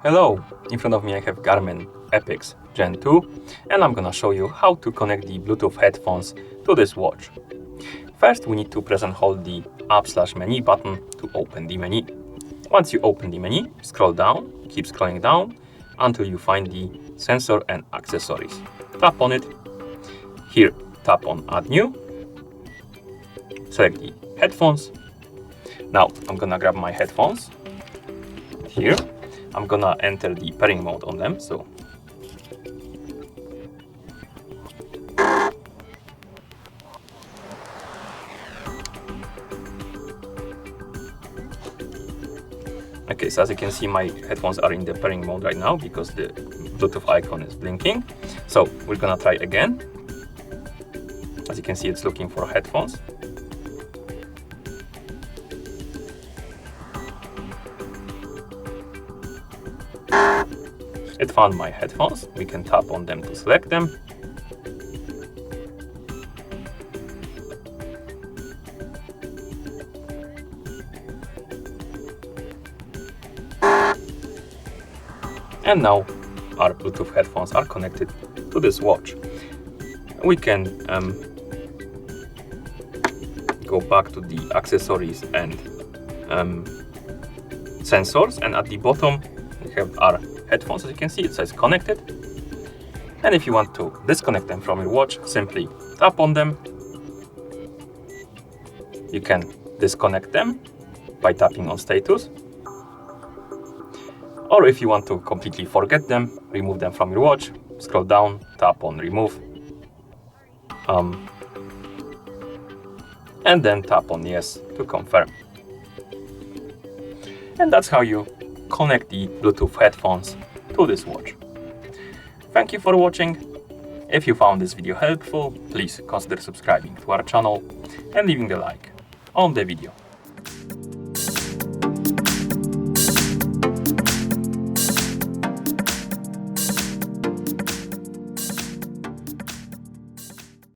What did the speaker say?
Hello! In front of me I have GARMIN Epix Gen 2 and I'm gonna show you how to connect the Bluetooth headphones to this watch. First we need to press and hold the Up/Menu button to open the menu. Once you open the menu, scroll down, keep scrolling down until you find the sensor and accessories. Tap on it. Here, tap on Add New. Select the headphones. Now I'm gonna grab my headphones. Here, I'm gonna enter the pairing mode on them. So okay, so as you can see, my headphones are in the pairing mode right now because the Bluetooth icon is blinking. So we're gonna try again. As you can see, it's looking for headphones. It found my headphones. We can tap on them to select them. And now our Bluetooth headphones are connected to this watch. We can go back to the accessories and sensors, and at the bottom we have our headphones. As you can see, it says connected. And if you want to disconnect them from your watch, simply tap on them. You can disconnect them by tapping on status. Or if you want to completely forget them, remove them from your watch, scroll down, tap on remove. And then tap on yes to confirm. And that's how you connect the Bluetooth headphones to this watch. Thank you for watching. If you found this video helpful, please consider subscribing to our channel and leaving a like on the video.